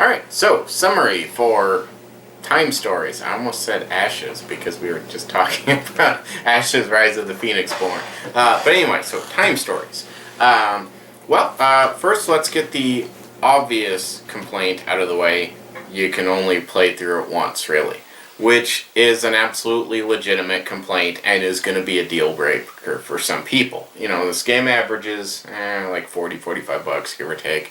Alright, so summary for Time Stories. I almost said Ashes because we were just talking about Ashes, Rise of the Phoenix Born. But anyway, so Time Stories. First let's get the obvious complaint out of the way. You can only play through it once, really. Which is an absolutely legitimate complaint and is going to be a deal breaker for some people. You know, this game averages like $40-45, give or take.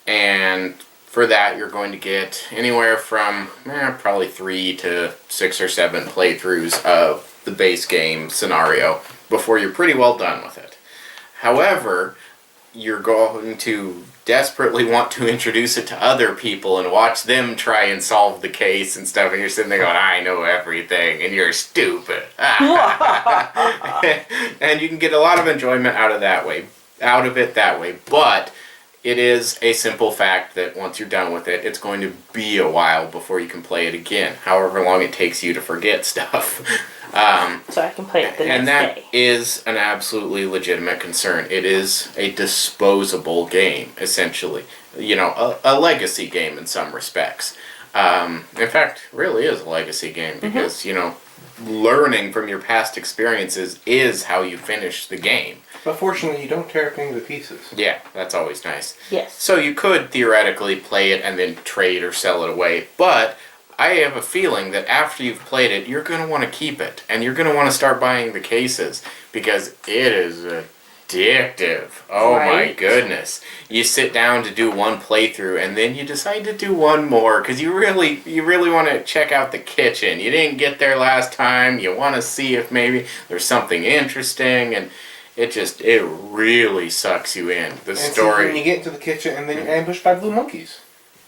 And for that, you're going to get anywhere from probably 3 to 6 or 7 playthroughs of the base game scenario before you're pretty well done with it. However, you're going to desperately want to introduce it to other people and watch them try and solve the case and stuff, and you're sitting there going, I know everything, and you're stupid. And you can get a lot of enjoyment out of it that way, but it is a simple fact that once you're done with it, it's going to be a while before you can play it again, however long it takes you to forget stuff. So I can play it the next day. And that is an absolutely legitimate concern. It is a disposable game, essentially. You know, a legacy game in some respects. In fact, really is a legacy game because, you know, learning from your past experiences is how you finish the game. But fortunately, you don't tear everything to pieces. Yeah, that's always nice. Yes. So you could theoretically play it and then trade or sell it away, but I have a feeling that after you've played it, you're going to want to keep it, and you're going to want to start buying the cases, because it is addictive. Oh my goodness. You sit down to do one playthrough, and then you decide to do one more, because you really want to check out the kitchen. You didn't get there last time, you want to see if maybe there's something interesting, and it really sucks you in. The story. When you get into the kitchen, and then you're ambushed by blue monkeys.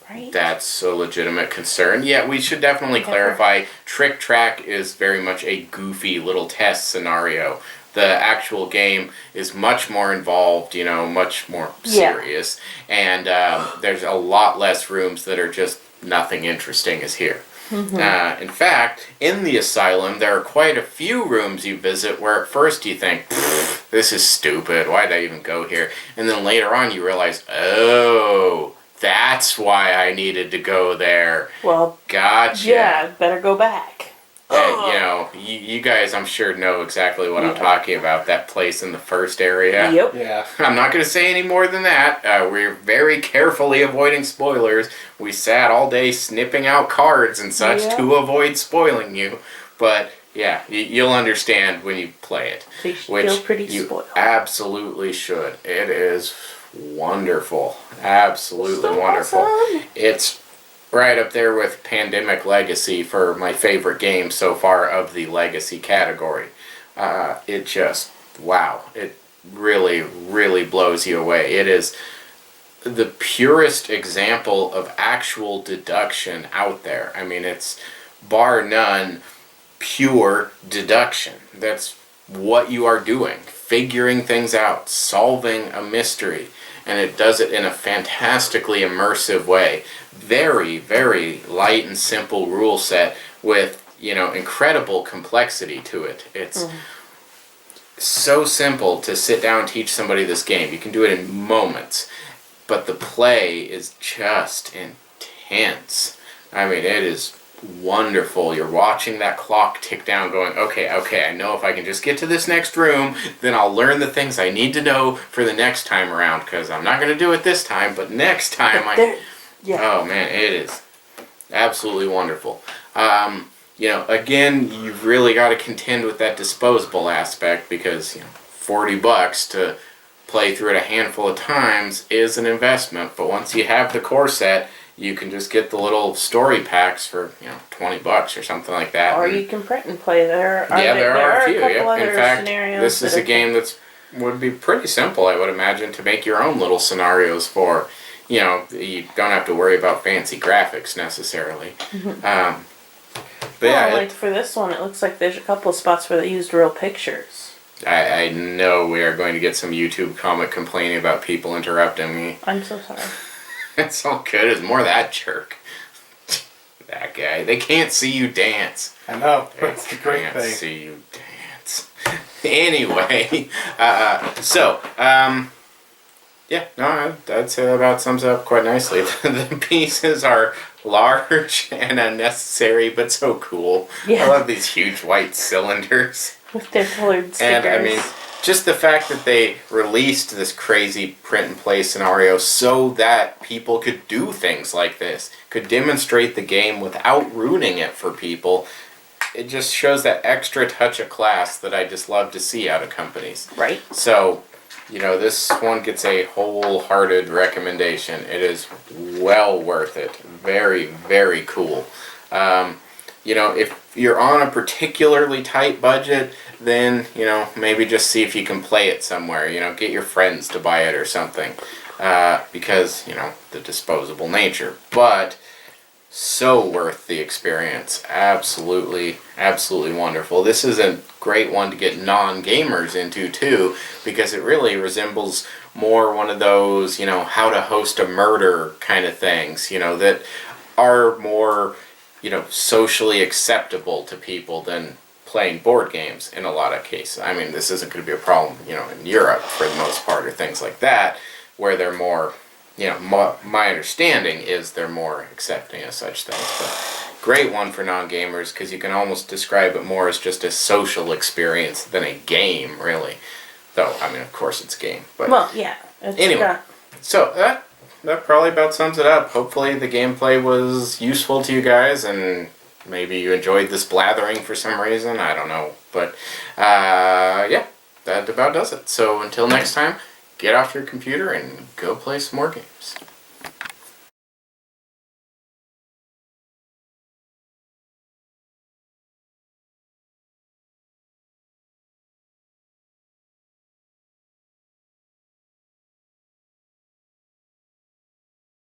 Right. That's a legitimate concern. Yeah, we should definitely clarify. Trick Track is very much a goofy little test scenario. The actual game is much more involved, you know, much more serious. And there's a lot less rooms that are just nothing interesting is here. In fact, in the asylum, there are quite a few rooms you visit where at first you think, this is stupid, why'd I even go here? And then later on you realize, oh, that's why I needed to go there. Well, gotcha. Yeah, better go back. You know, you guys, I'm sure, know exactly what I'm talking about. That place in the first area. Yep. Yeah. I'm not going to say any more than that. We're very carefully avoiding spoilers. We sat all day snipping out cards and such to avoid spoiling you. But yeah, you'll understand when you play it. So you should feel pretty spoiled. Absolutely should. It is wonderful. Absolutely so wonderful. Awesome. It's right up there with Pandemic Legacy for my favorite game so far of the Legacy category. It just, wow. It really, really blows you away. It is the purest example of actual deduction out there. I mean, it's bar none pure deduction. That's what you are doing. Figuring things out. Solving a mystery. And it does it in a fantastically immersive way. Very, very light and simple rule set with, you know, incredible complexity to it. It's so simple to sit down and teach somebody this game. You can do it in moments. But the play is just intense. I mean, it is wonderful. You're watching that clock tick down going, okay, I know if I can just get to this next room, then I'll learn the things I need to know for the next time around, because I'm not going to do it this time, but next time oh man, it is absolutely wonderful. You know, again, you've really got to contend with that disposable aspect, because, you know, $40 to play through it a handful of times is an investment, but once you have the core set, you can just get the little story packs for, you know, $20 or something like that. Or you can print and play. There are a few. Other In fact, scenarios this is a game would be pretty simple, I would imagine, to make your own little scenarios for. You know, you don't have to worry about fancy graphics necessarily. But yeah, like for this one, it looks like there's a couple of spots where they used real pictures. I know we are going to get some YouTube comment complaining about people interrupting me. I'm so sorry. It's all good. It's more that jerk. That guy. They can't see you dance. I know. That's the great thing. They can't see you dance. Anyway, Yeah, no, I'd say that about sums it up quite nicely. The pieces are large and unnecessary, but so cool. Yeah. I love these huge white cylinders. With their colored stickers. And I mean, just the fact that they released this crazy print and play scenario so that people could do things like this, could demonstrate the game without ruining it for people. It just shows that extra touch of class that I just love to see out of companies. Right. So, this one gets a wholehearted recommendation. It is well worth it. Very, very cool. If you're on a particularly tight budget, then, maybe just see if you can play it somewhere. Get your friends to buy it or something. Because, the disposable nature. But so worth the experience. Absolutely, absolutely wonderful. This is a great one to get non-gamers into too, because it really resembles more one of those, how to host a murder kind of things, that are more, socially acceptable to people than playing board games in a lot of cases. I mean, this isn't going to be a problem, in Europe for the most part, or things like that, where they're more, my understanding is they're more accepting of such things. But great one for non-gamers, because you can almost describe it more as just a social experience than a game, really. Though, I mean, of course it's a game. But Well, yeah. It's anyway, got, so that probably about sums it up. Hopefully the gameplay was useful to you guys, and maybe you enjoyed this blathering for some reason. I don't know. But, yeah, that about does it. So until next time, get off your computer and go play some more games.